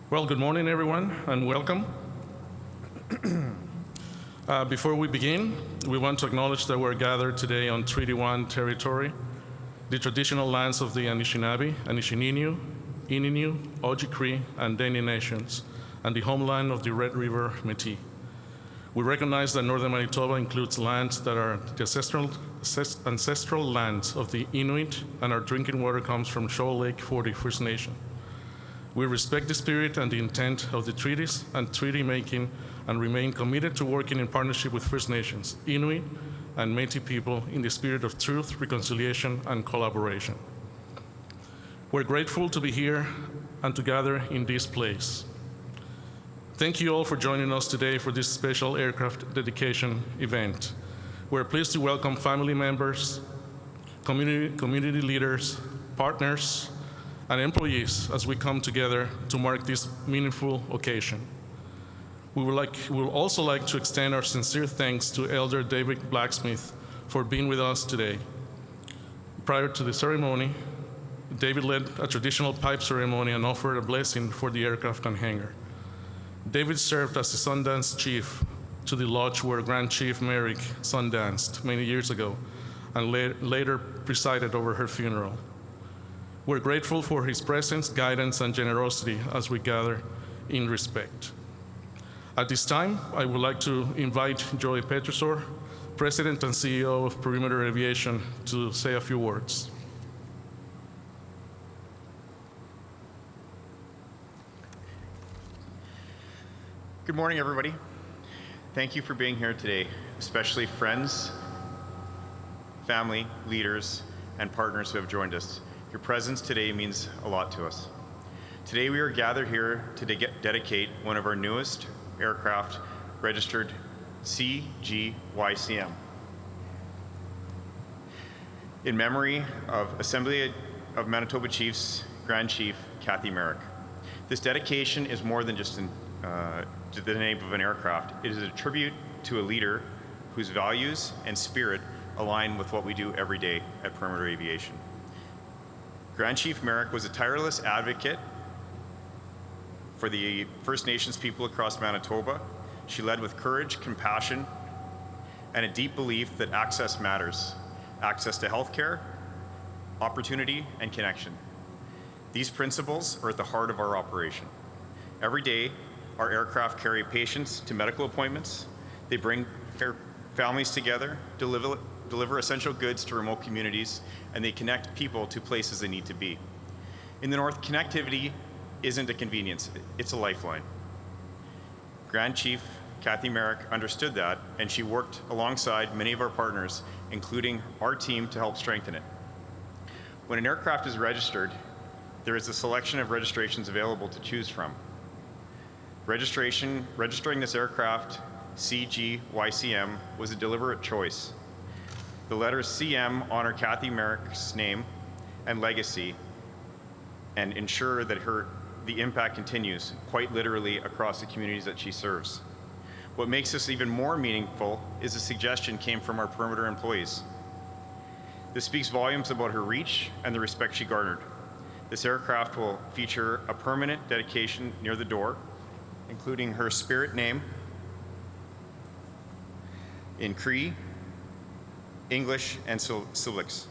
Well, good morning, everyone, and welcome. Before we begin, we want to acknowledge that we're gathered today on Treaty 1 territory, the traditional lands of the Anishinaabe, Anishinaabe, Ininu, Ojibwe, and Dene nations, and the homeland of the Red River Métis. We recognize that northern Manitoba includes lands that are the ancestral lands of the Inuit, and our drinking water comes from Shoal Lake for the First Nation. We respect the spirit and the intent of the treaties and treaty making and remain committed to working in partnership with First Nations, Inuit, and Métis people in the spirit of truth, reconciliation, and collaboration. We're grateful to be here and to gather in this place. Thank you all for joining us today for this special aircraft dedication event. We're pleased to welcome family members, community leaders, partners, and employees as we come together to mark this meaningful occasion. We would also like to extend our sincere thanks to Elder David Blacksmith for being with us today. Prior to the ceremony, David led a traditional pipe ceremony and offered a blessing for the aircraft and hangar. David served as the Sundance Chief to the lodge where Grand Chief Merrick sundanced many years ago and later presided over her funeral. We're grateful for his presence, guidance, and generosity as we gather in respect. At this time, I would like to invite Joey Petrusor, President and CEO of Perimeter Aviation, to say a few words. Good morning, everybody. Thank you for being here today, especially friends, family, leaders, and partners who have joined us. Your presence today means a lot to us. Today we are gathered here to dedicate one of our newest aircraft registered C-GYCM in memory of Assembly of Manitoba Chiefs Grand Chief Cathy Merrick. This dedication is more than just the name of an aircraft. It is a tribute to a leader whose values and spirit align with what we do every day at Perimeter Aviation. Grand Chief Merrick was a tireless advocate for the First Nations people across Manitoba. She led with courage, compassion, and a deep belief that access matters. Access to healthcare, opportunity, and connection. These principles are at the heart of our operation. Every day, our aircraft carry patients to medical appointments. They bring families together, deliver essential goods to remote communities, and they connect people to places they need to be. In the North, connectivity isn't a convenience, it's a lifeline. Grand Chief Cathy Merrick understood that, and she worked alongside many of our partners, including our team, to help strengthen it. When an aircraft is registered, there is a selection of registrations available to choose from. Registering this aircraft, C-GYCM, was a deliberate choice. The letters CM honor Cathy Merrick's name and legacy and ensure that the impact continues, quite literally, across the communities that she serves. What makes this even more meaningful is a suggestion came from our Perimeter employees. This speaks volumes about her reach and the respect she garnered. This aircraft will feature a permanent dedication near the door, including her spirit name in Cree, English, and Silix.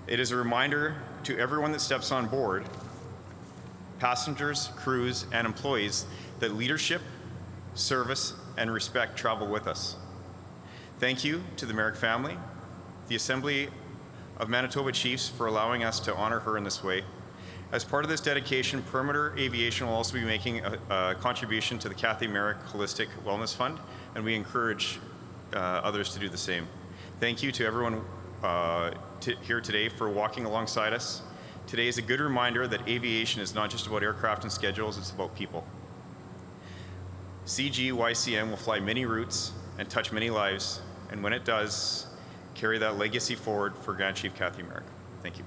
It is a reminder to everyone that steps on board, passengers, crews, and employees, that leadership, service, and respect travel with us. Thank you to the Merrick family, the Assembly of Manitoba Chiefs for allowing us to honor her in this way. As part of this dedication, Perimeter Aviation will also be making a contribution to the Cathy Merrick Holistic Wellness Fund, and we encourage others to do the same. Thank you to everyone here today for walking alongside us. Today is a good reminder that aviation is not just about aircraft and schedules, it's about people. C-GYCM will fly many routes and touch many lives, and when it does, carry that legacy forward for Grand Chief Cathy Merrick. Thank you.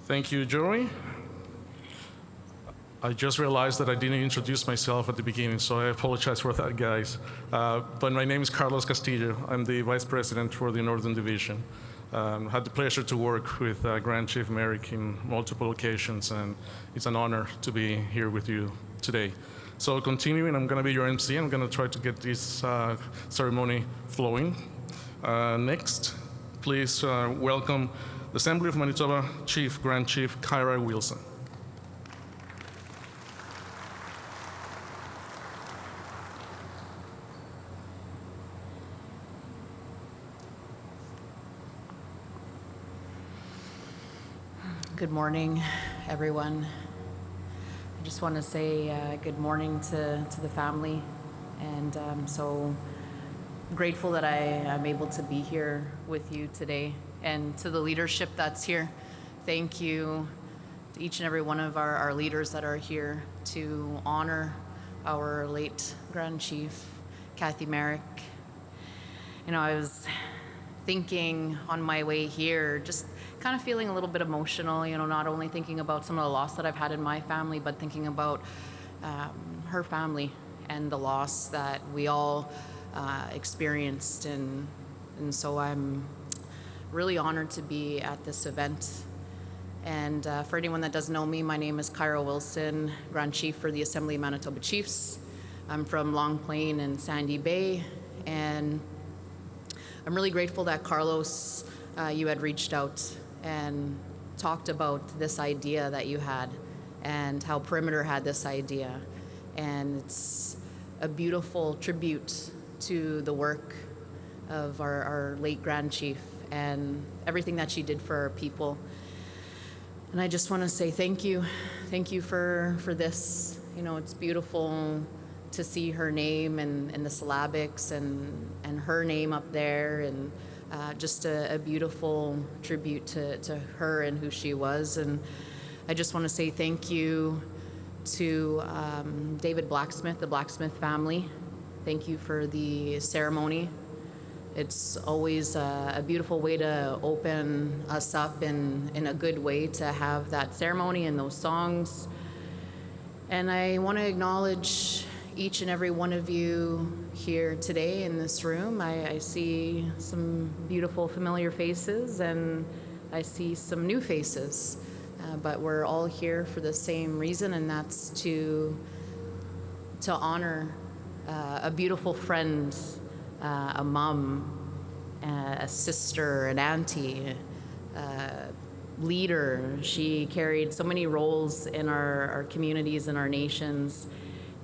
Thank you, Joey. I just realized that I didn't introduce myself at the beginning, so I apologize for that, guys. But my name is Carlos Castillo. I'm the Vice President for the Northern Division. Had the pleasure to work with Grand Chief Merrick in multiple occasions, and it's an honor to be here with you today. So continuing, I'm going to be your MC. I'm going to try to get this ceremony flowing. Next, please welcome the Assembly of Manitoba Chief Grand Chief Kyra Wilson. Good morning, everyone. I just want to say good morning to the family, and I'm so grateful that I am able to be here with you today. And to the leadership that's here, thank you to each and every one of our leaders that are here to honor our late Grand Chief Cathy Merrick. You know, I was thinking on my way here, just kind of feeling a little bit emotional, you know, not only thinking about some of the loss that I've had in my family, but thinking about her family and the loss that we all experienced. And so I'm really honored to be at this event. And for anyone that doesn't know me, my name is Kyra Wilson, Grand Chief for the Assembly of Manitoba Chiefs. I'm from Long Plain and Sandy Bay, and I'm really grateful that Carlos, you had reached out and talked about this idea that you had and how Perimeter had this idea. And it's a beautiful tribute to the work of our late Grand Chief and everything that she did for our people. And I just want to say thank you. Thank you for this. You know, it's beautiful to see her name and the syllabics and her name up there, and just a beautiful tribute to her and who she was. And I just want to say thank you to David Blacksmith, the Blacksmith family. Thank you for the ceremony. It's always a beautiful way to open us up in a good way to have that ceremony and those songs. And I want to acknowledge each and every one of you here today in this room. I see some beautiful familiar faces, and I see some new faces, but we're all here for the same reason, and that's to honor a beautiful friend, a mom, a sister, an auntie, leader. She carried so many roles in our communities and our nations,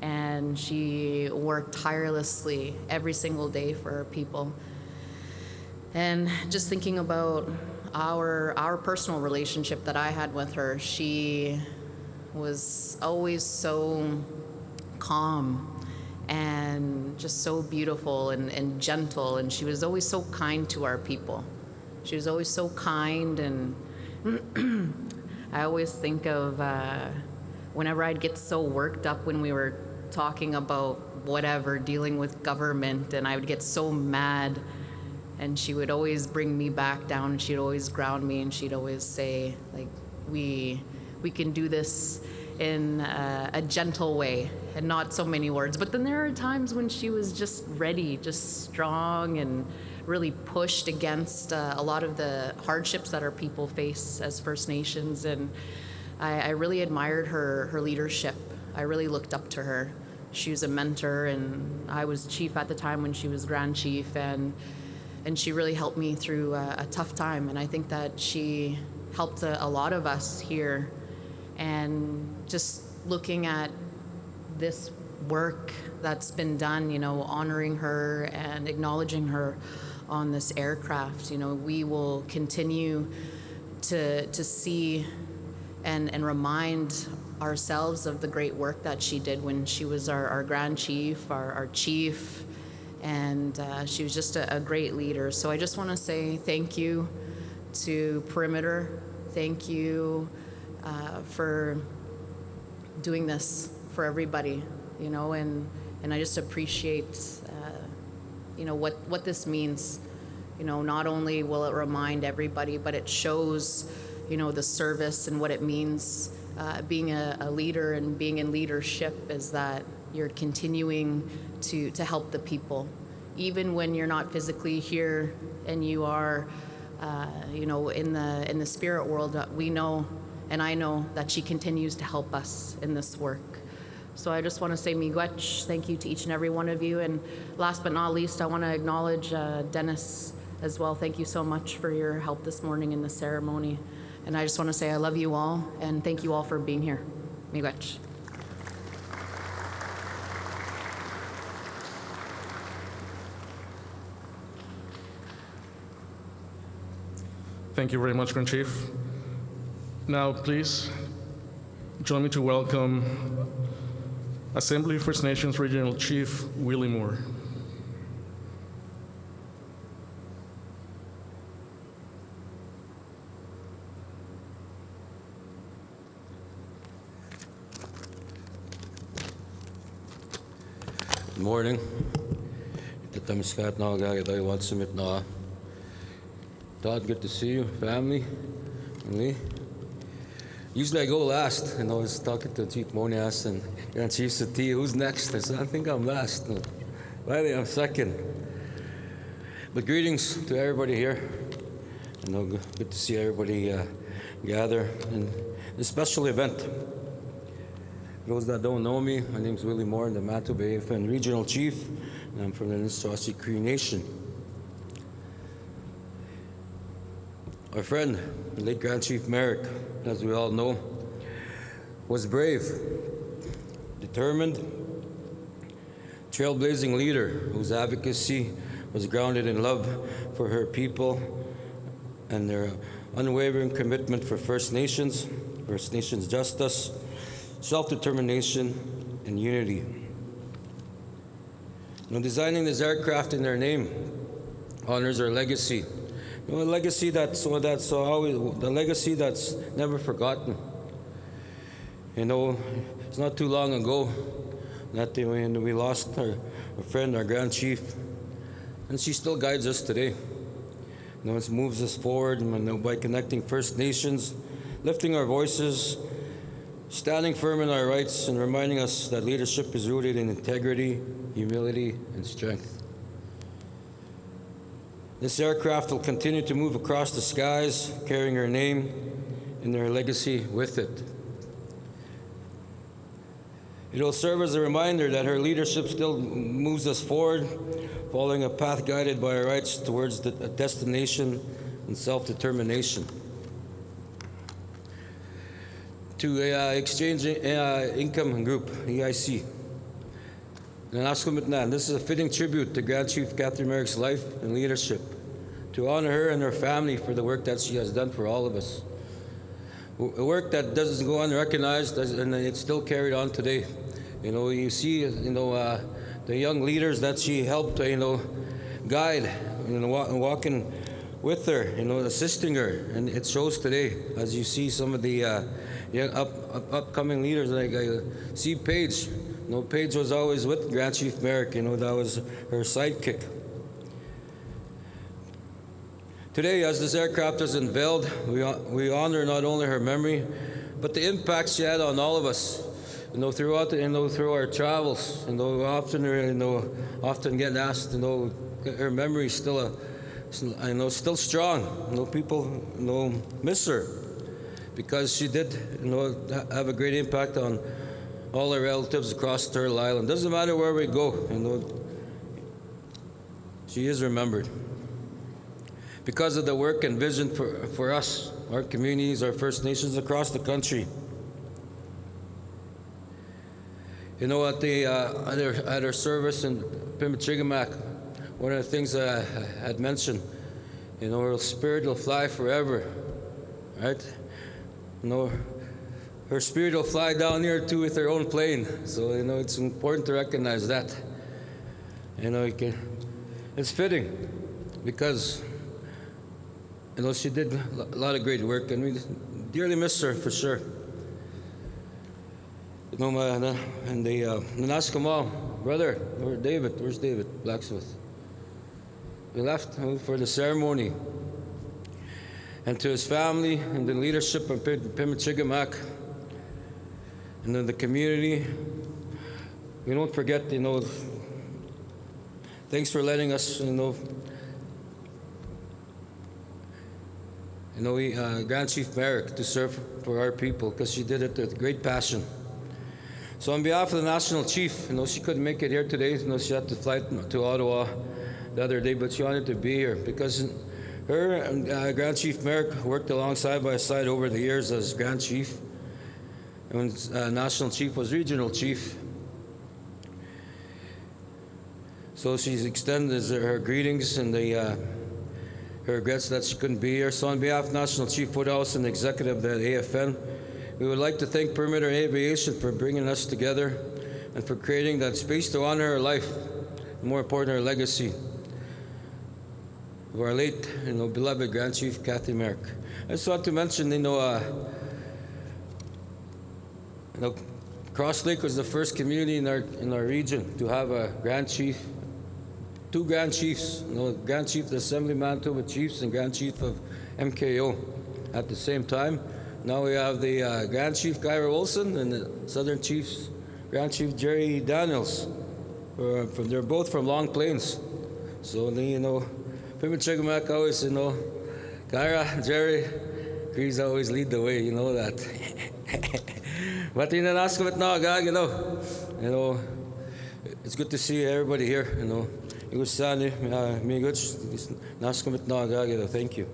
and she worked tirelessly every single day for our people. And just thinking about our personal relationship that I had with her, she was always so calm and just so beautiful and gentle, and she was always so kind to our people. She was always so kind, and I always think of whenever I'd get so worked up when we were talking about whatever, dealing with government, and I would get so mad, and she would always bring me back down, and she'd always ground me, and she'd always say, like, we can do this in a gentle way and not so many words. But then there are times when she was just ready, just strong, and really pushed against a lot of the hardships that our people face as First Nations. And I really admired her leadership. I really looked up to her. She was a mentor, and I was chief at the time when she was Grand Chief, and she really helped me through a tough time. And I think that she helped a lot of us here. And just looking at this work that's been done, you know, honoring her and acknowledging her on this aircraft, you know, we will continue to see and remind ourselves of the great work that she did when she was our Grand Chief, our chief, and she was just a great leader. So I just want to say thank you to Perimeter. Thank you for doing this for everybody, you know, and I just appreciate, you know, what this means. You know, not only will it remind everybody, but it shows, you know, the service and what it means being a leader and being in leadership is that you're continuing to help the people. Even when you're not physically here and you are, in the spirit world, we know, and I know that she continues to help us in this work. So I just want to say miigwech, thank you to each and every one of you. And last but not least, I want to acknowledge Dennis as well. Thank you so much for your help this morning in the ceremony. And I just want to say I love you all, and thank you all for being here. Miigwech. Thank you very much, Grand Chief. Now, please join me to welcome Assembly First Nations Regional Chief Willie Moore. Good morning. Todd, good to see you, family. Lee. Usually I go last, and I was talking to Chief Monias and Grand Chief Settee, who's next? I said, I think I'm last. No, Wiley, I'm second. But greetings to everybody here. Good to see everybody gather in this special event. For those that don't know me, my name is Willie Moore, I'm the Manitoba Aviation Regional Chief, and I'm from the Nisqually Cree Nation. Our friend, the late Grand Chief Merrick, as we all know, was brave, determined, trailblazing leader whose advocacy was grounded in love for her people and their unwavering commitment for First Nations justice, self-determination, and unity. Designing this aircraft in their name honors our legacy. A legacy that's never forgotten. It's not too long ago that we lost our friend, our Grand Chief, and she still guides us today. It moves us forward by connecting First Nations, lifting our voices, standing firm in our rights, and reminding us that leadership is rooted in integrity, humility, and strength. This aircraft will continue to move across the skies, carrying her name and her legacy with it. It will serve as a reminder that her leadership still moves us forward, following a path guided by our rights towards a destination and self-determination. To Exchange Income Group, EIC. This is a fitting tribute to Grand Chief Cathy Merrick's life and leadership, to honor her and her family for the work that she has done for all of us. A work that doesn't go unrecognized, and it's still carried on today. You see, the young leaders that she helped, guide, walking with her, assisting her, and it shows today as you see some of the young upcoming leaders. Like I see Paige. Paige was always with Grand Chief Merrick. That was her sidekick. Today, as this aircraft is unveiled, we honor not only her memory, but the impact she had on all of us. Throughout through our travels, often getting asked, her memory is still still strong. People miss her because she did have a great impact on all our relatives across Turtle Island. Doesn't matter where we go, she is remembered because of the work and vision for us, our communities, our First Nations across the country. At her service in Pimichigamak, one of the things I had mentioned, her spirit will fly forever, right? Her spirit will fly down here too with her own plane. So, it's important to recognize that. It's fitting because, she did a lot of great work, and we dearly miss her for sure. And the Naskamal, brother, where's David? Blacksmith. We left for the ceremony. And to his family and the leadership of Pimichigamak, and then the community. We don't forget, thanks for letting us, Grand Chief Merrick to serve for our people, because she did it with great passion. So on behalf of the National Chief, she couldn't make it here today. She had to fly to Ottawa the other day, but she wanted to be here because her and Grand Chief Merrick worked alongside by side over the years as Grand Chief, and when National Chief was Regional Chief. So she's extended her greetings and her regrets that she couldn't be here. So on behalf of National Chief Woodhouse and the executive of the AFN, we would like to thank Perimeter Aviation for bringing us together and for creating that space to honor her life, and more important, her legacy of our late, beloved Grand Chief Cathy Merrick. I just want to mention, Cross Lake was the first community in our region to have a Grand Chief, two Grand Chiefs, Grand Chief of the Assembly of Manitoba Chiefs and Grand Chief of MKO at the same time. Now we have the Grand Chief Kyra Wilson and the Southern Chiefs, Grand Chief Jerry Daniels. They're both from Long Plains. So, Pimichagamak always, Kyra, Jerry, Chris always lead the way, you know that. But it's good to see everybody here, Thank you.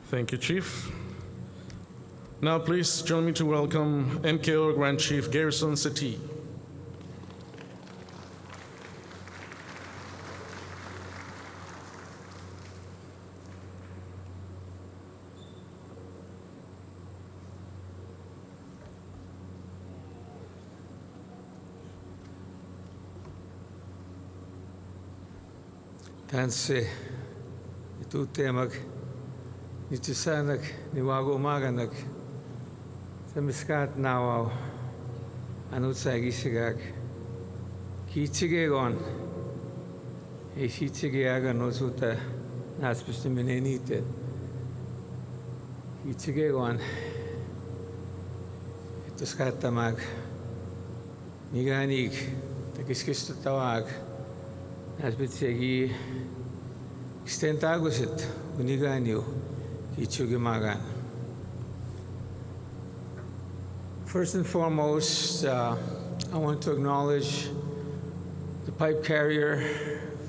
Thank you, Chief. Now, please join me to welcome MKO Grand Chief Garrison Settee. Tanse, itu temak, itu sanak, ni wago maganak, sa miskat nawaw, anut sa gisigag, kichigegon, e shichigeagan osuta, naspiste menenite, kichigegon, itu skatamag, niganig, takiskisto tawag, naspitsegi, Stentagusit, Uniganyo, Ichugimagan. First and foremost, I want to acknowledge the pipe carrier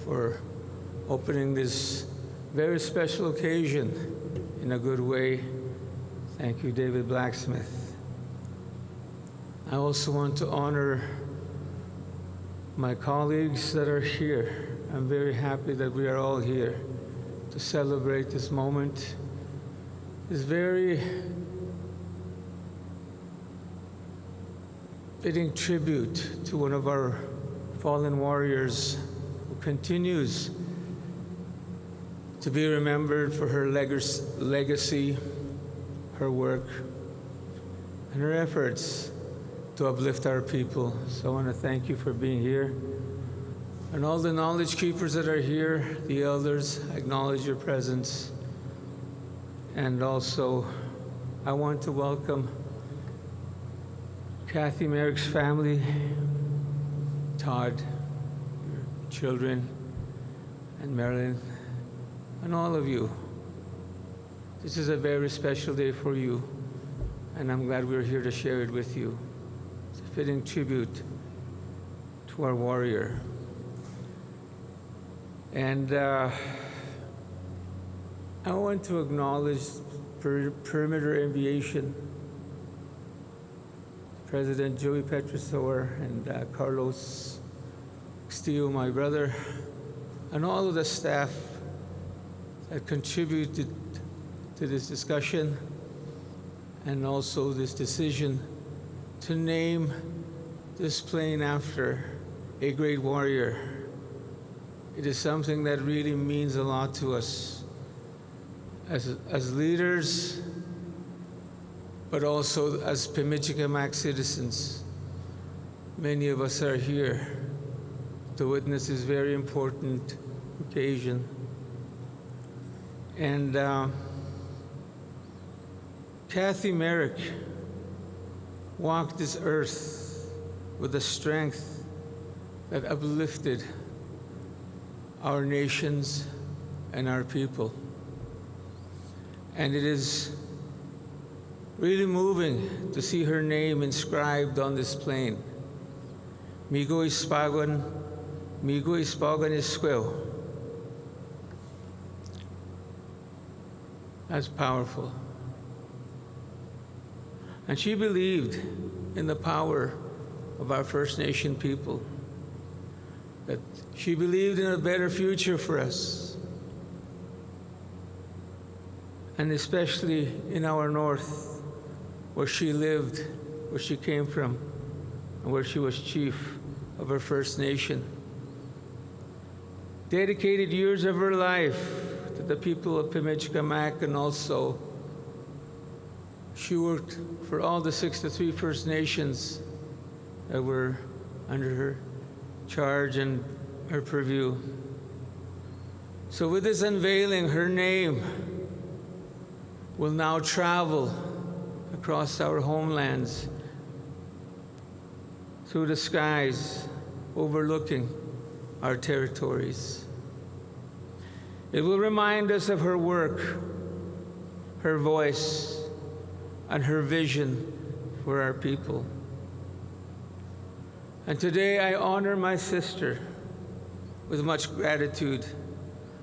for opening this very special occasion in a good way. Thank you, David Blacksmith. I also want to honor my colleagues that are here. I'm very happy that we are all here to celebrate this moment, this very fitting tribute to one of our fallen warriors who continues to be remembered for her legacy, her work, and her efforts to uplift our people. So I want to thank you for being here. And all the knowledge keepers that are here, the elders, acknowledge your presence. And also, I want to welcome Cathy Merrick's family, Todd, your children, and Marilyn, and all of you. This is a very special day for you, and I'm glad we're here to share it with you. It's a fitting tribute to our warrior. And I want to acknowledge Perimeter Aviation, President Joey Petrosor and Carlos Castillo, my brother, and all of the staff that contributed to this discussion and also this decision to name this plane after a great warrior. It is something that really means a lot to us as leaders, but also as Pimichikamak citizens. Many of us are here to witness this very important occasion. And Cathy Merrick walked this earth with a strength that uplifted our nations and our people. And it is really moving to see her name inscribed on this plane. Migo ispagon isqueo. That's powerful. And she believed in the power of our First Nation people, that she believed in a better future for us, and especially in our north, where she lived, where she came from, and where she was chief of her First Nation. Dedicated years of her life to the people of Pimicikamak, and also she worked for all the 63 First Nations that were under her charge and her purview. So with this unveiling, her name will now travel across our homelands, through the skies, overlooking our territories. It will remind us of her work, her voice, and her vision for our people. And today I honor my sister with much gratitude,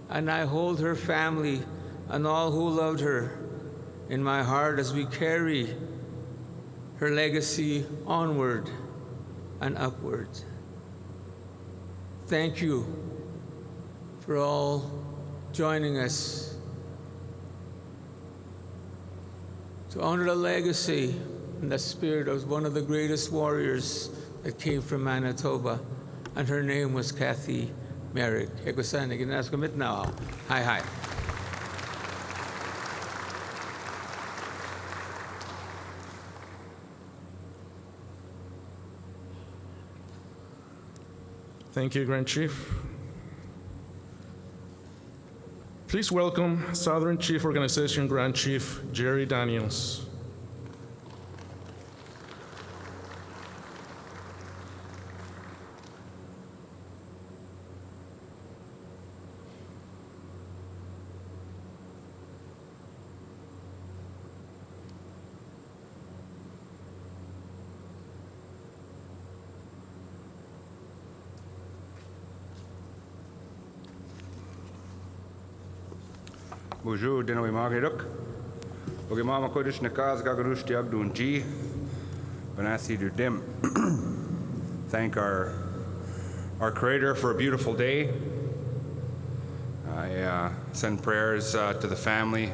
and I hold her family and all who loved her in my heart as we carry her legacy onward and upward. Thank you for all joining us to honor the legacy and the spirit of one of the greatest warriors that came from Manitoba, and her name was Cathy Merrick. Hi, hi. Thank you, Grand Chief. Please welcome Southern Chief Organization Grand Chief Jerry Daniels. Bonjour, Dino Imageruk. Ogimama Kodesh Nakaz Gagarush Diagdun G. Banasi du Dim. Thank our Creator for a beautiful day. I send prayers to the family.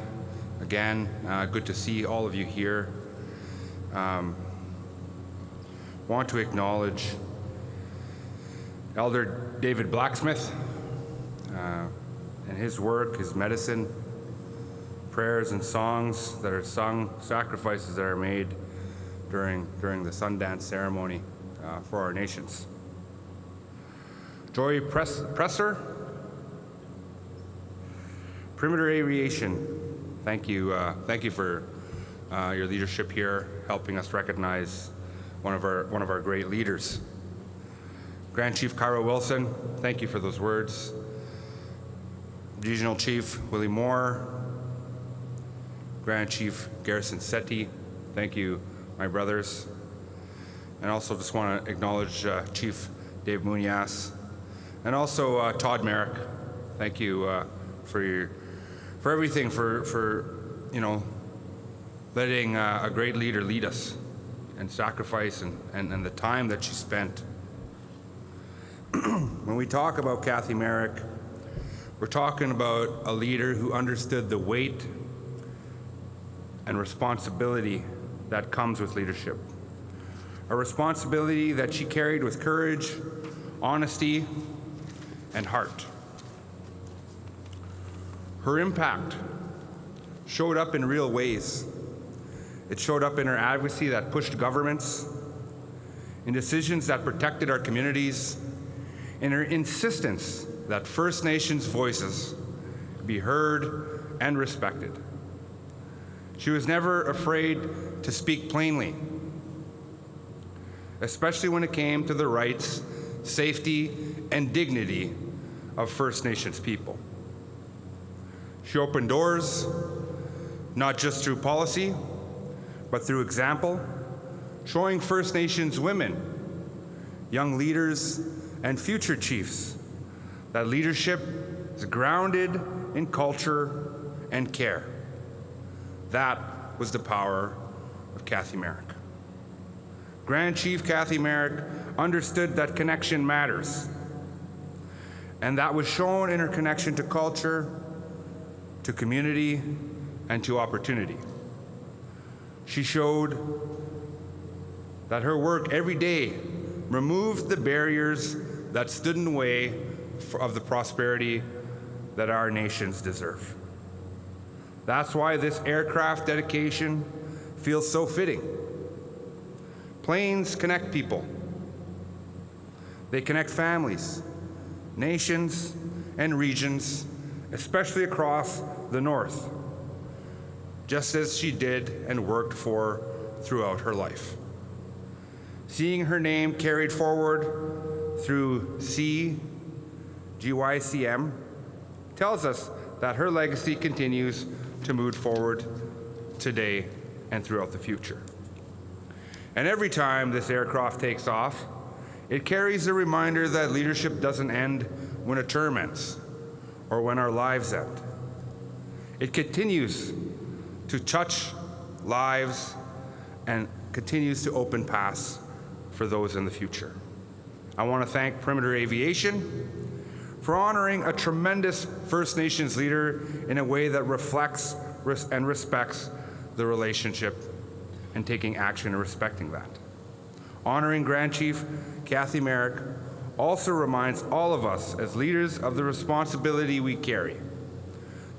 Again, good to see all of you here. Want to acknowledge Elder David Blacksmith and his work, his medicine, prayers and songs that are sung, sacrifices that are made during the Sundance ceremony for our nations. Joy Presser, Perimeter Aviation, thank you for your leadership here, helping us recognize one of our great leaders. Grand Chief Kyra Wilson, thank you for those words. Regional Chief Willie Moore, Grand Chief Garrison Settee, thank you, my brothers. And also just want to acknowledge Chief Dave Monias, and also Todd Merrick. Thank you for everything, for letting a great leader lead us, and sacrifice and the time that she spent. When we talk about Cathy Merrick, we're talking about a leader who understood the weight and responsibility that comes with leadership. A responsibility that she carried with courage, honesty, and heart. Her impact showed up in real ways. It showed up in her advocacy that pushed governments, in decisions that protected our communities, in her insistence that First Nations voices be heard and respected. She was never afraid to speak plainly, especially when it came to the rights, safety, and dignity of First Nations people. She opened doors, not just through policy, but through example, showing First Nations women, young leaders, and future chiefs that leadership is grounded in culture and care. That was the power of Cathy Merrick. Grand Chief Cathy Merrick understood that connection matters, and that was shown in her connection to culture, to community, and to opportunity. She showed that her work every day removed the barriers that stood in the way of the prosperity that our nations deserve. That's why this aircraft dedication feels so fitting. Planes connect people. They connect families, nations, and regions, especially across the North, just as she did and worked for throughout her life. Seeing her name carried forward through C-GYCM tells us that her legacy continues to move forward today and throughout the future. And every time this aircraft takes off, it carries a reminder that leadership doesn't end when a term ends or when our lives end. It continues to touch lives and continues to open paths for those in the future. I want to thank Perimeter Aviation for honoring a tremendous First Nations leader in a way that reflects and respects the relationship and taking action and respecting that. Honoring Grand Chief Cathy Merrick also reminds all of us as leaders of the responsibility we carry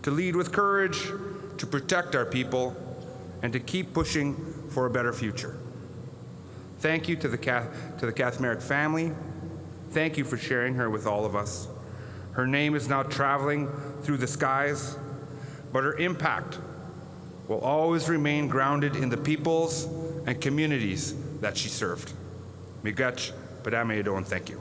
to lead with courage, to protect our people, and to keep pushing for a better future. Thank you to the Cathy Merrick family. Thank you for sharing her with all of us. Her name is now traveling through the skies, but her impact will always remain grounded in the peoples and communities that she served. Miigwech, Padame and thank you.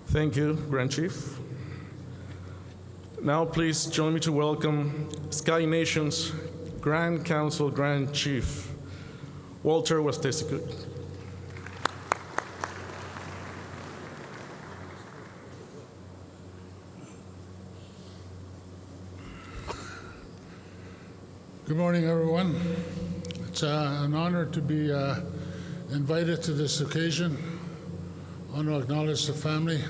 Thank you, Grand Chief. Now please join me to welcome Sky Nation's Grand Council Grand Chief, Walter Wastesikut. Good morning, everyone. It's an honor to be invited to this occasion. I want to acknowledge the family.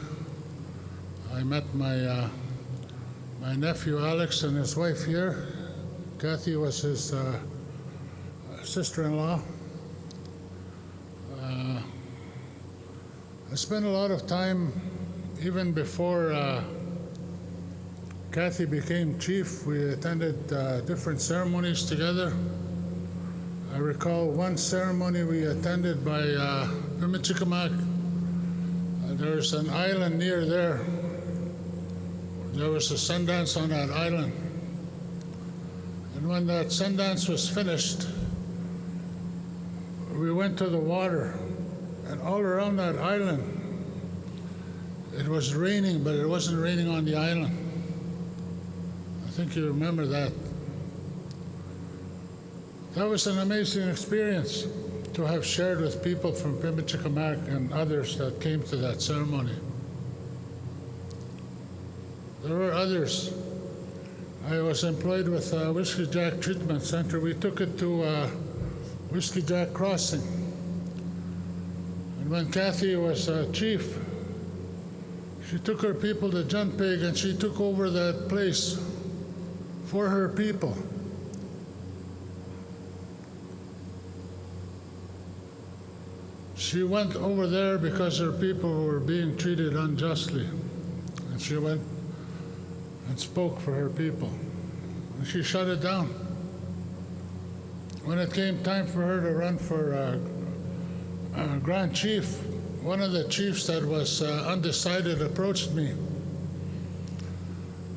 I met my nephew Alex and his wife here. Kathy was his sister-in-law. I spent a lot of time, even before Kathy became chief, we attended different ceremonies together. I recall one ceremony we attended by Pimicikamak. There's an island near there. There was a Sundance on that island. And when that Sundance was finished, we went to the water. And all around that island, it was raining, but it wasn't raining on the island. I think you remember that. That was an amazing experience to have shared with people from Pimicikamak and others that came to that ceremony. There were others. I was employed with Whiskey Jack Treatment Center. We took it to Whiskey Jack Crossing. And when Kathy was chief, she took her people to Junpig and she took over that place for her people. She went over there because her people were being treated unjustly. And she went and spoke for her people. And she shut it down. When it came time for her to run for Grand Chief, one of the chiefs that was undecided approached me.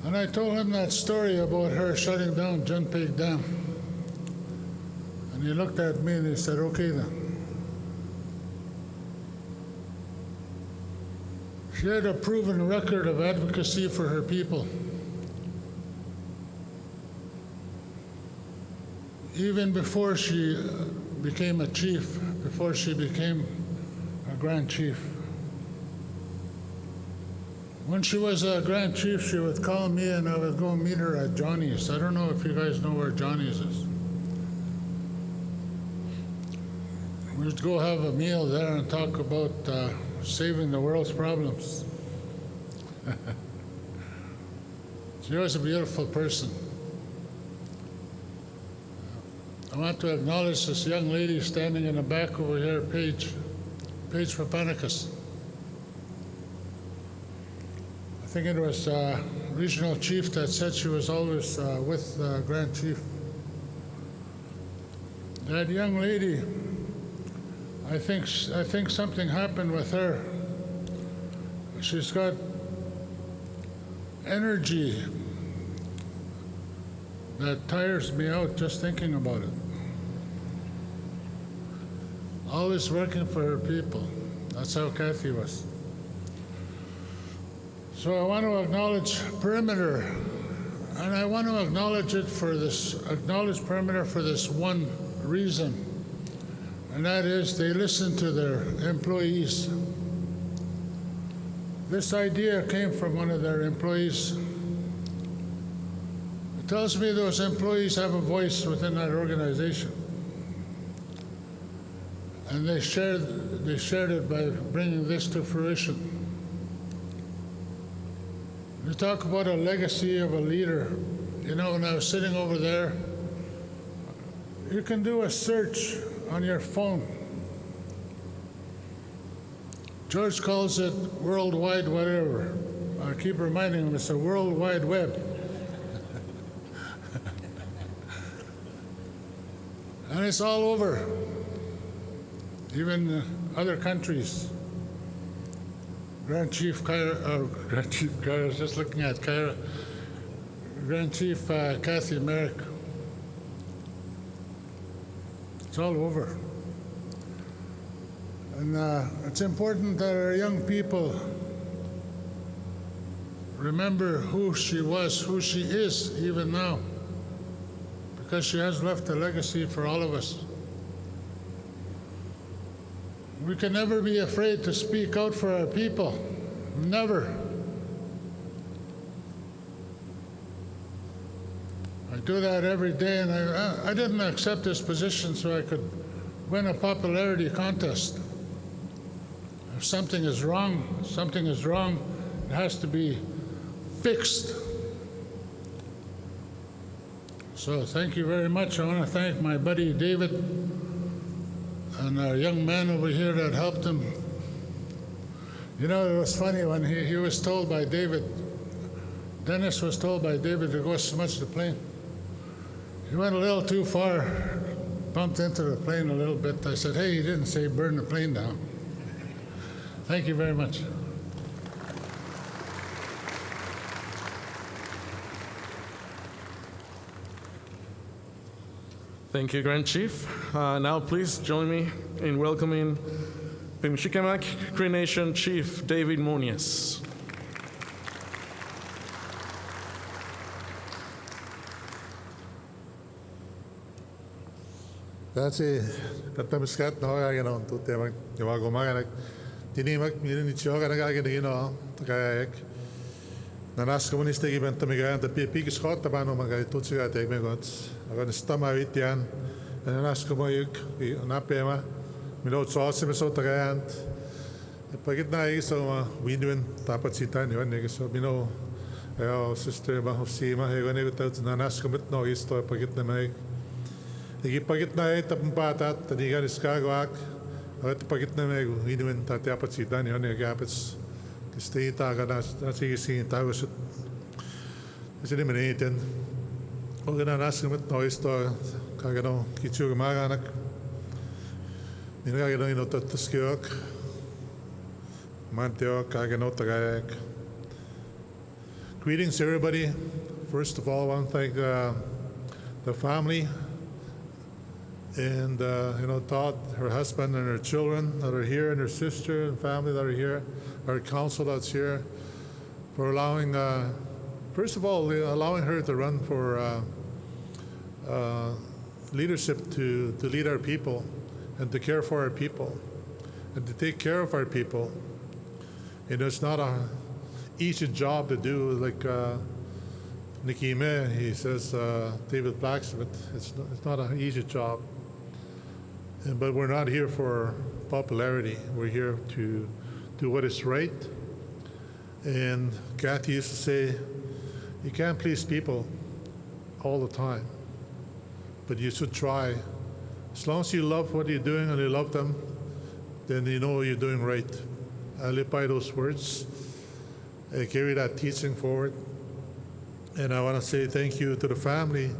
And I told him that story about her shutting down Junpeg Dam. And he looked at me and he said, okay then. She had a proven record of advocacy for her people. Even before she became a chief, before she became a Grand Chief. When she was a Grand Chief, she would call me and I would go meet her at Johnny's. I don't know if you guys know where Johnny's is. We'd go have a meal there and talk about saving the world's problems. She was a beautiful person. I want to acknowledge this young lady standing in the back over here, Paige Papanicus. I think it was regional chief that said she was always with Grand Chief. That young lady, I think something happened with her. She's got energy that tires me out just thinking about it. Always working for her people. That's how Cathy was. So I want to acknowledge Perimeter, and I want to acknowledge Perimeter for this one reason, and that is they listen to their employees. This idea came from one of their employees. It tells me those employees have a voice within that organization. And they shared it by bringing this to fruition. You talk about a legacy of a leader. You know, when I was sitting over there, you can do a search on your phone. George calls it worldwide whatever. I keep reminding him it's a World Wide Web. And it's all over. Even other countries. Grand Chief Kyra, I was just looking at Kyra. Grand Chief Cathy Merrick. It's all over. And it's important that our young people remember who she was, who she is even now, because she has left a legacy for all of us. We can never be afraid to speak out for our people. Never. I do that every day, and I didn't accept this position so I could win a popularity contest. If something is wrong, it has to be fixed. So thank you very much. I want to thank my buddy David and a young man over here that helped him. You know, it was funny when he was told by David, Dennis was told by David to go smudge the plane. He went a little too far, bumped into the plane a little bit. I said, hey, he didn't say burn the plane down. Thank you very much. Thank you, Grand Chief. Now please join me in welcoming Pimshikamak Cree Nation Chief David Monias. Grazie, Tatamiskat, no, kaya on tutti mag gawago maganak. Tinimak mirin itcho kana kaya gino, kaya ek. Nanas komuniste gibenta migayan ta pipik skot ta bano magay tutsi ga tek megots. Agan stama vitian. Nanas komoyuk na pema. Milot sauce meso ta kaya. Pagit na iso win-win tapat sitan yon negeso bino. Ayo sister ba hofsima hego nego ta nanas komit no isto pagit na mai. Igipagit na tapampatat, tanigan iskagwak, at pagit na may inuin tatiapat sitan yun, nagapits kistita ka na sigisingin tago sa kasi naman itin. O gana nasimit no isto kagano kitsu gumaganak. Minagagano Tatuskiok, Manteo Kagano Tagayak. Greetings, everybody. First of all, I want to thank the family and Todd, her husband, and her children that are here, and her sister and family that are here, our council that's here, for allowing, first of all, allowing her to run for leadership to lead our people and to care for our people and to take care of our people. It's not a easy job to do, like Nikime, he says, David Blacksmith, it's not an easy job. But we're not here for popularity. We're here to do what is right. And Cathy used to say, you can't please people all the time, but you should try. As long as you love what you're doing and you love them, then you know you're doing right. I live by those words. I carry that teaching forward. And I want to say thank you to the family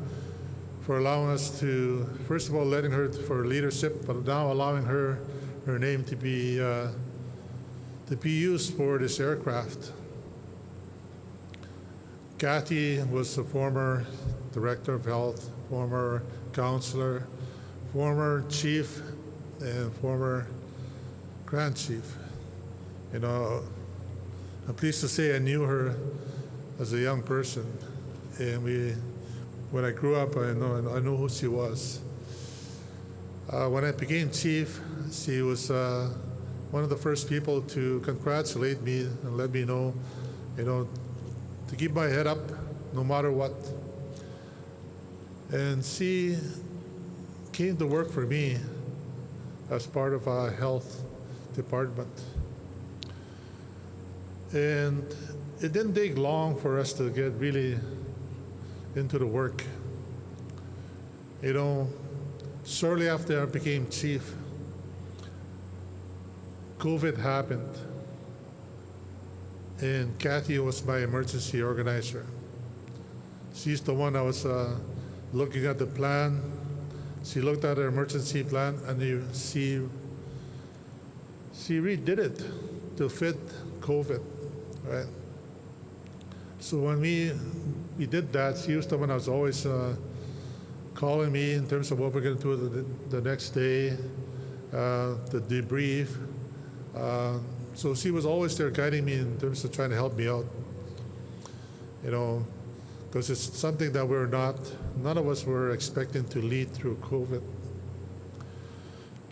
for allowing us to, first of all, letting her for leadership, but now allowing her name to be used for this aircraft. Cathy was a former director of health, former counselor, former chief, and former Grand Chief. I'm pleased to say I knew her as a young person, and when I grew up, I know who she was. When I became chief, she was one of the first people to congratulate me and let me know, to keep my head up no matter what. And she came to work for me as part of our health department. And it didn't take long for us to get really into the work. Shortly after I became chief, COVID happened, and Cathy was my emergency organizer. She's the one that was looking at the plan. She looked at her emergency plan, and she redid it to fit COVID, right? So when we did that, she was the one that was always calling me in terms of what we're going to do the next day, the debrief. So she was always there guiding me in terms of trying to help me out, because it's something that none of us were expecting to lead through COVID.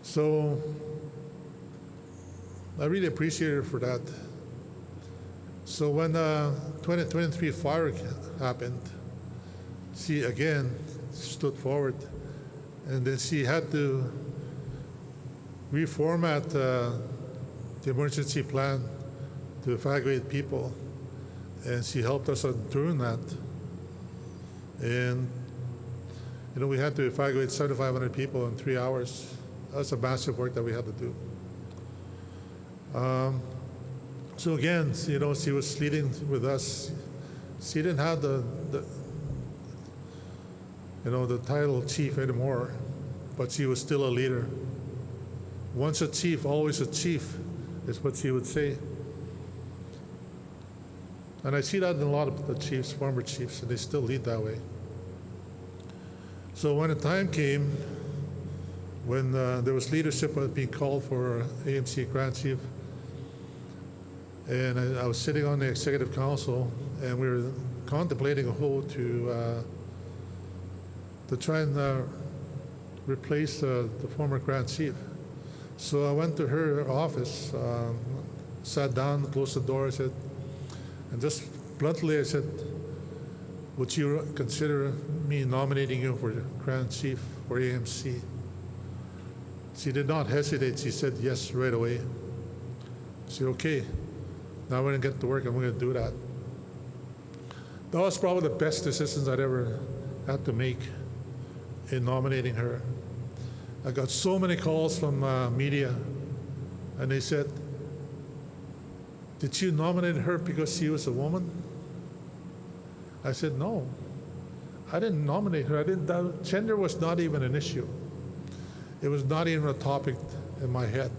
So I really appreciate her for that. So when 2023 fire happened, she again stood forward, and then she had to reformat the emergency plan to evacuate people, and she helped us on doing that. And we had to evacuate 7,500 people in 3 hours. That's a massive work that we had to do. So again, she was leading with us. She didn't have the title chief anymore, but she was still a leader. Once a chief, always a chief, is what she would say. And I see that in a lot of the chiefs, former chiefs, and they still lead that way. So when the time came, when there was leadership being called for AMC Grand Chief, and I was sitting on the executive council, and we were contemplating a vote to try and replace the former Grand Chief. So I went to her office, sat down, closed the door, and just bluntly I said, would you consider me nominating you for Grand Chief for AMC? She did not hesitate. She said yes right away. I said, okay. Now we're going to get to work, and we're going to do that. That was probably the best decisions I'd ever had to make in nominating her. I got so many calls from media, and they said, did you nominate her because she was a woman? I said, no. I didn't nominate her. Gender was not even an issue. It was not even a topic in my head.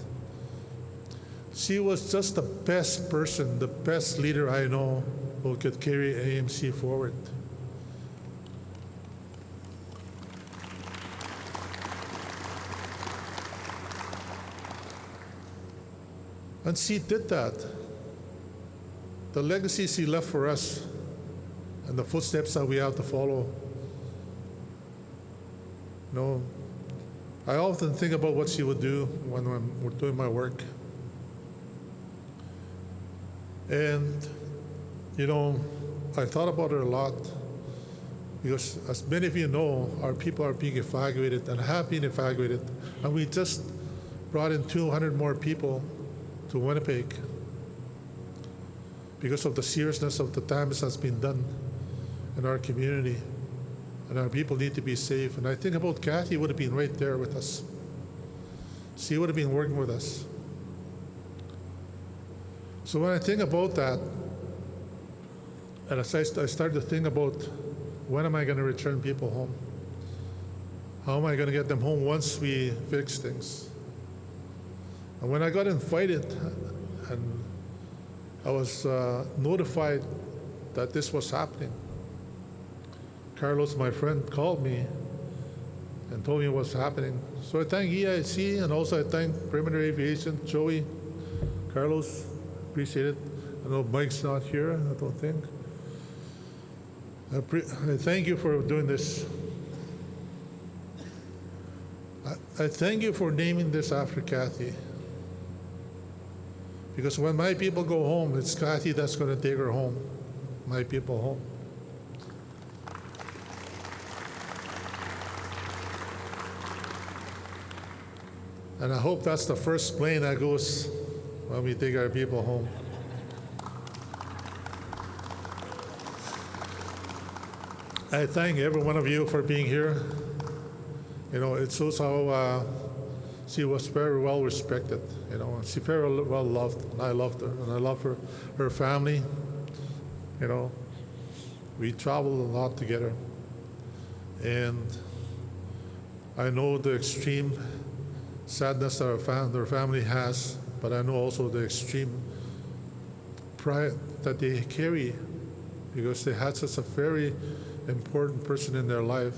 She was just the best person, the best leader I know who could carry AMC forward. And she did that. The legacy she left for us and the footsteps that we have to follow. You know, I often think about what she would do when we're doing my work. And, you know, I thought about her a lot because, as many of you know, our people are being evacuated and have been evacuated. And we just brought in 200 more people to Winnipeg because of the seriousness of the damage that's been done in our community. And our people need to be safe. And I think about Cathy would have been right there with us. She would have been working with us. So when I think about that, and as I start to think about when am I going to return people home? How am I going to get them home once we fix things? And when I got invited and I was notified that this was happening, Carlos, my friend, called me and told me what's happening. So I thank EIC and also I thank Perimeter Aviation, Joey, Carlos, appreciate it. I know Mike's not here, I don't think. I thank you for doing this. I thank you for naming this after Cathy. Because when my people go home, it's Cathy that's going to take her home, my people home. And I hope that's the first plane that goes when we take our people home. I thank every one of you for being here. You know, it shows how she was very well respected, you know, and she very well loved, and I loved her, and I love her family. You know, we traveled a lot together, and I know the extreme sadness that their family has, but I know also the extreme pride that they carry because they had such a very important person in their life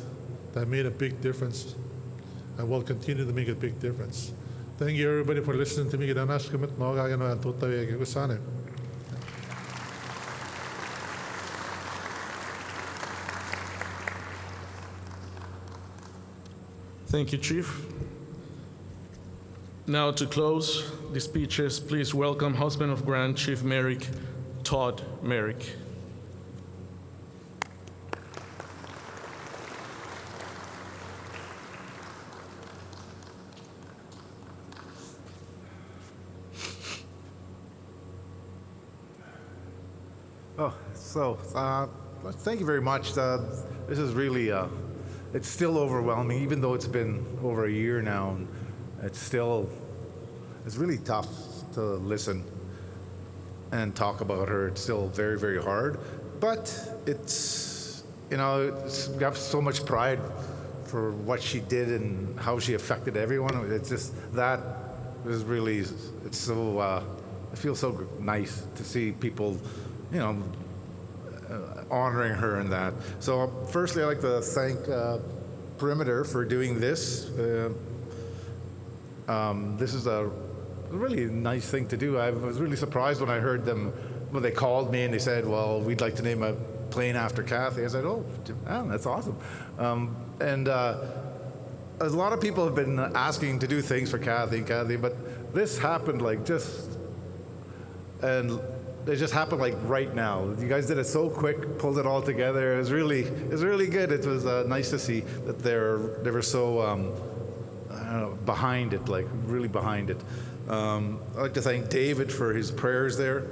that made a big difference and will continue to make a big difference. Thank you everybody for listening to me. Thank you, Chief. Now to close the speeches, please welcome husband of Grand Chief Merrick, Todd Merrick. Thank you very much. This is really, it's still overwhelming, even though it's been over a year now. It's really tough to listen and talk about her. It's still very, very hard. But it's, you know, we have so much pride for what she did and how she affected everyone. It's just, that is really, it's so, it feels so nice to see people, you know, honoring her in that. So firstly, I'd like to thank Perimeter for doing this. This is a really nice thing to do. I was really surprised when I heard them, when they called me and they said, well, we'd like to name a plane after Cathy. I said, oh, that's awesome. And a lot of people have been asking to do things for Cathy, but this happened like it just happened like right now. You guys did it so quick, pulled it all together. It was really good. It was nice to see that they were so behind it, like really behind it. I'd like to thank David for his prayers there.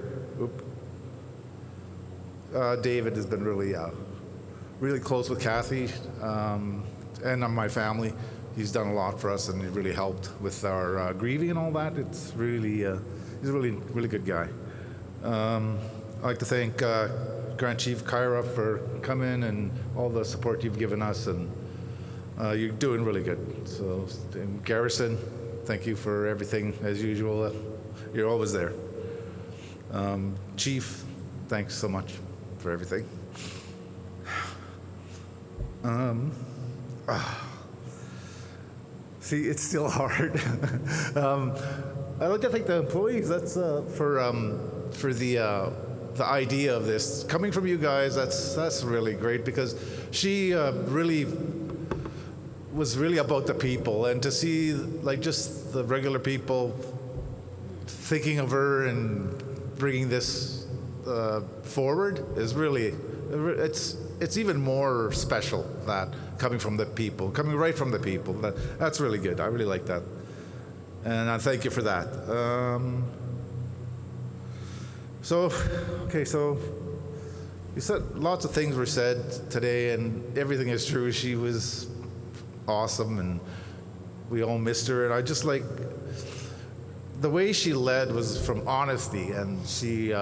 David has been really close with Cathy and my family. He's done a lot for us, and he really helped with our grieving and all that. It's really, he's a really good guy. I'd like to thank Grand Chief Kyra for coming and all the support you've given us, and you're doing really good. So, and Garrison, Thank you for everything, as usual. You're always there. Chief, thanks so much for everything. See, it's still hard. I like to thank the employees. That's for the idea of this coming from you guys. That's really great, because she really was really about the people, and to see like just the regular people thinking of her and bringing this forward is really, it's even more special, that coming from the people, coming right from the people. That's really good. I really like that, and I thank you for that. So you said lots of things were said today, and everything is true. She was awesome, and we all missed her. And I just like the way she led was from honesty, and she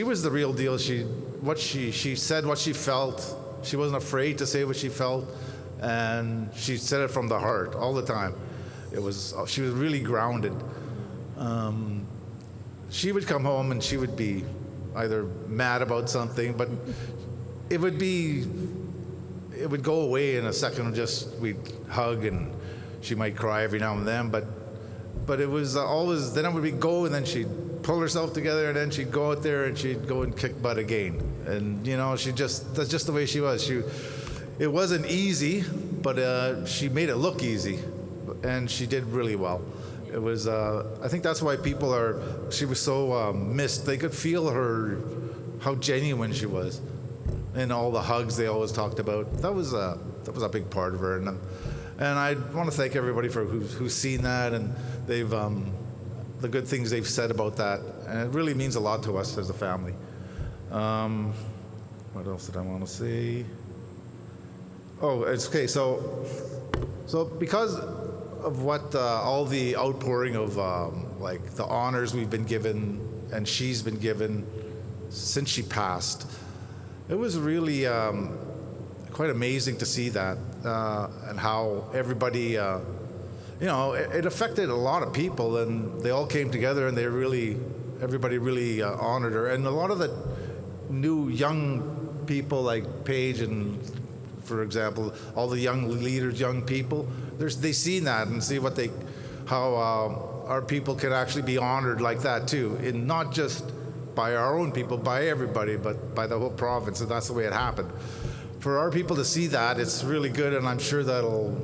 was the real deal. She said what she felt. She wasn't afraid to say what she felt, and she said it from the heart all the time. She was really grounded. She would come home and she would be either mad about something, but it would go away in a second. Just we'd hug, and she might cry every now and then, but it was always, then it would be go, and then she'd pull herself together, and then she'd go out there and she'd go and kick butt again. And that's just the way she was. It wasn't easy, but she made it look easy, and she did really well. It was, I think that's why she was so missed. They could feel how genuine she was, and all the hugs they always talked about. That was a big part of her, and I want to thank everybody for who's seen that, and they've the good things they've said about that, and it really means a lot to us as a family. What else did I want to say? Oh, it's okay. So because of what all the outpouring of like the honors we've been given and she's been given since she passed, it was really quite amazing to see that, and how everybody, it affected a lot of people, and they all came together, and everybody really honored her. And a lot of the new young people like Paige, and for example, all the young leaders, young people, they seen that and see how our people can actually be honored like that too, and not just by our own people, by everybody, but by the whole province. And that's the way it happened. For our people to see that, it's really good, and I'm sure that'll,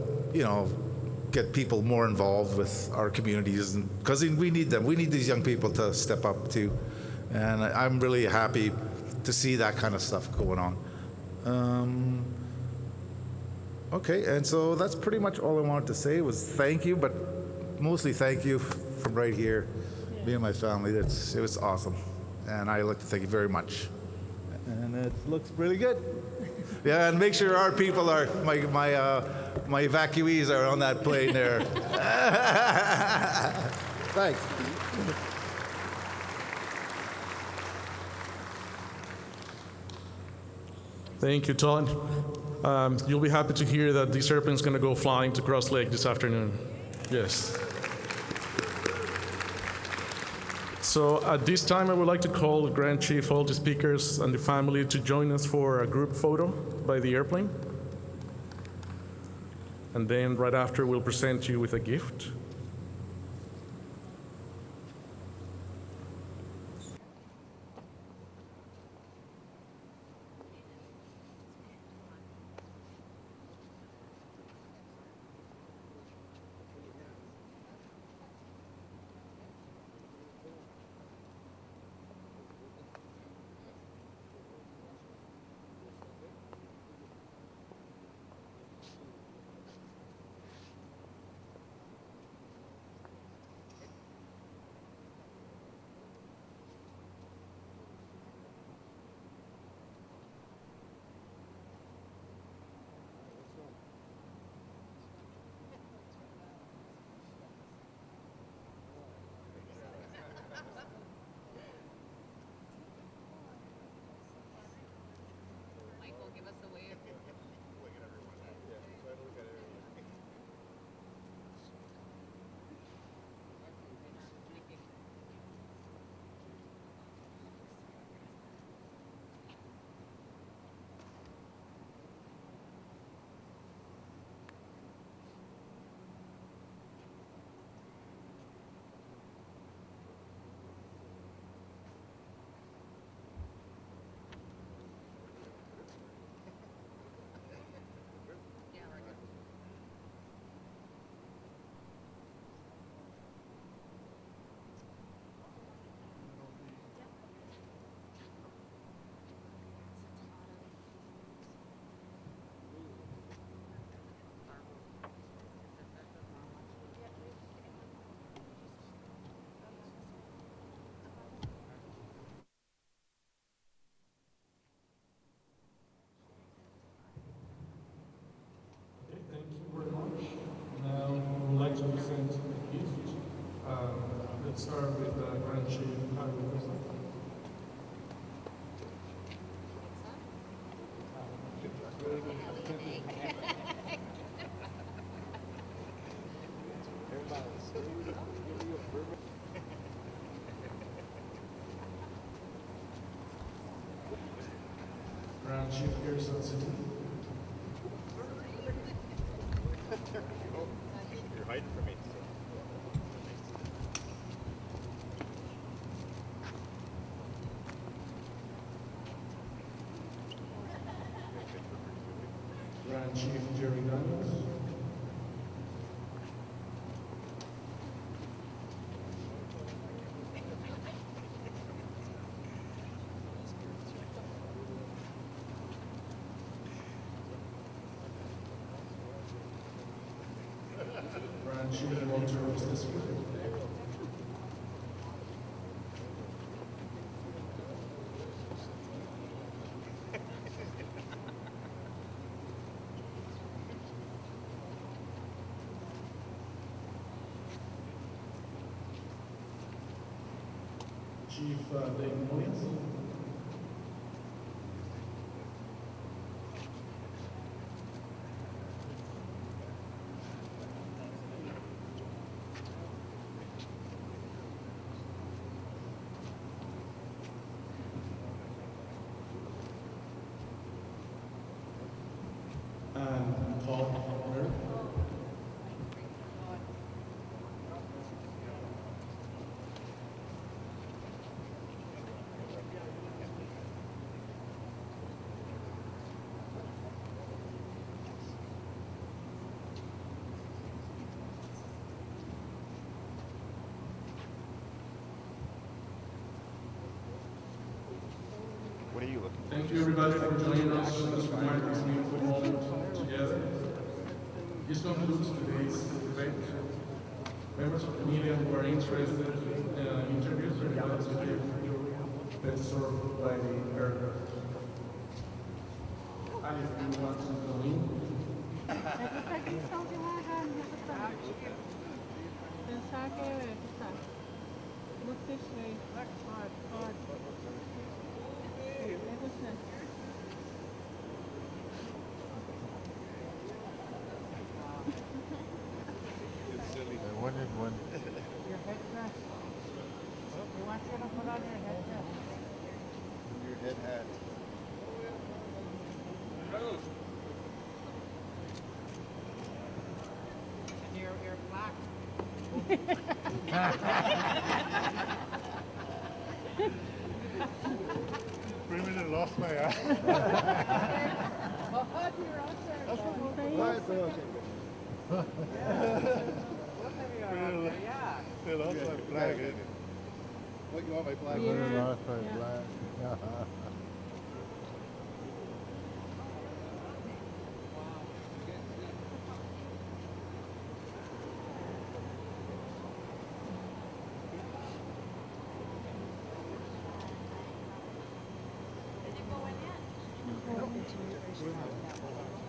get people more involved with our communities, because we need them. We need these young people to step up too, and I'm really happy to see that kind of stuff going on. Okay, and so that's pretty much all I wanted to say was thank you, but mostly thank you from right here, me and my family. It was awesome, and I'd like to thank you very much. And it looks really good. Yeah, and make sure our people are, my evacuees are on that plane there. Thanks. Thank you, Todd. You'll be happy to hear that this airplane is going to go flying to Cross Lake this afternoon. Yes. So at this time, I would like to call the Grand Chief, all the speakers, and the family to join us for a group photo by the airplane. And then right after, we'll present you with a gift. Let's start with Grand Chief Kyra. Grand Chief Garrison, Settee. You're hiding from me. Grand Chief Jerry Daniels. Grand Chief Walter Justice. Chief David Monias. And Paul Merrick. What are you looking for? Thank you, everybody, for joining us this morning, this beautiful moment together. This concludes today's debate. Members of the media who are interested in interviews are invited to give been served by the aircraft. And if you want to go in, Look this way. Hard, hard. Here, listen. One in one. Your head dress. You want you to put on your head dress. Your head hat. And you're black. 3 minutes lost my eye. Yeah. They lost my flag. What, you want my flag? Yeah. Lost my flag.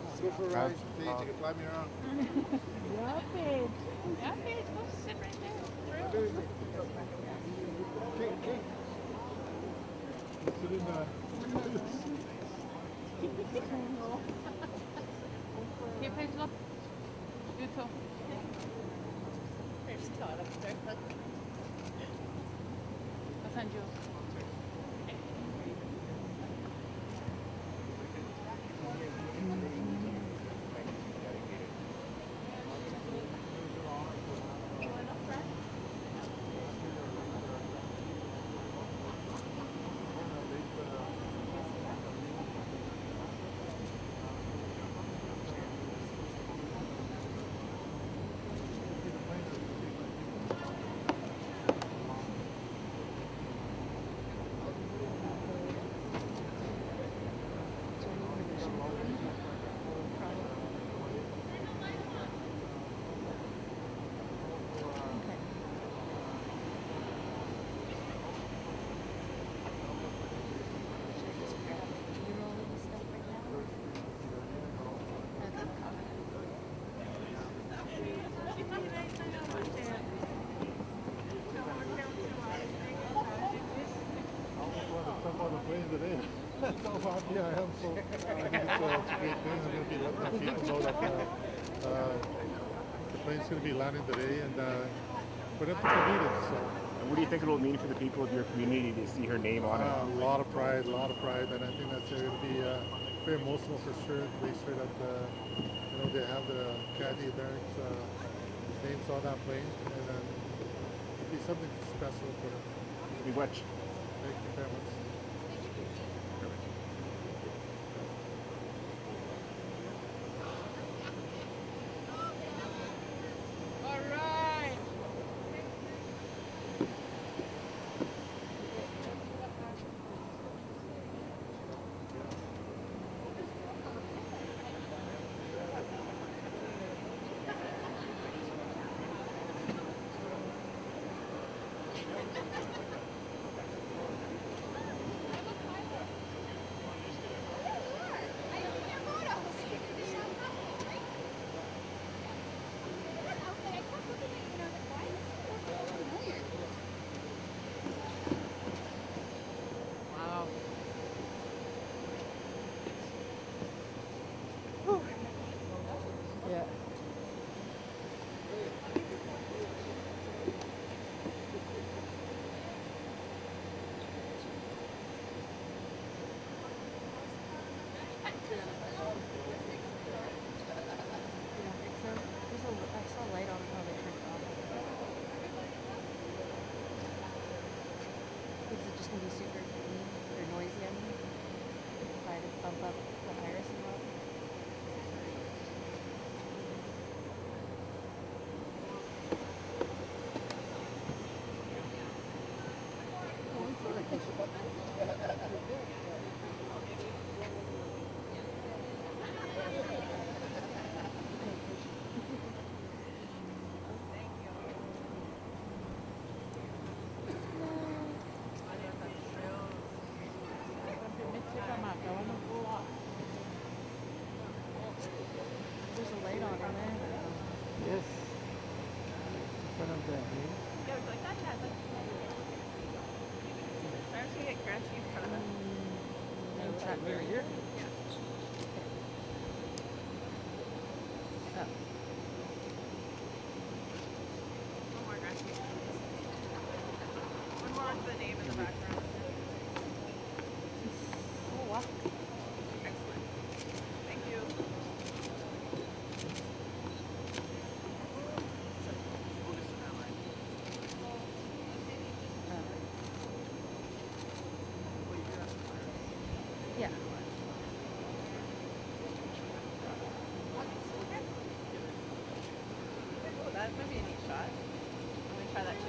Let's go for a ride. Paige, you can fly me around. Yeah, babe. Yeah, babe. Go sit right there. Sit in there. Here, Paige, look. You too. There's Todd up there. I'll send you. Yeah, I am. So I think it's a great thing. I'm going to be letting people know that the plane's going to be landing today, and for them to meet it. So And what do you think it will mean for the people of your community to see her name on it? a lot of pride, and I think that's going to be very emotional for sure. To make sure that they have the Cathy Merrick's names on that plane, and it'll be something special for them. We watch. Thank you very much. There's a light on in there. Yes. One of them. Yeah, would you like that? Yeah, I'd like to. I was gonna get Grand Chief in front of us. Name tag right here. One more Grand Chief. One more with the name in the background. Oh, wow. Excellent. Thank you. Yeah. Oh, that might be a neat shot. I'm gonna try that too.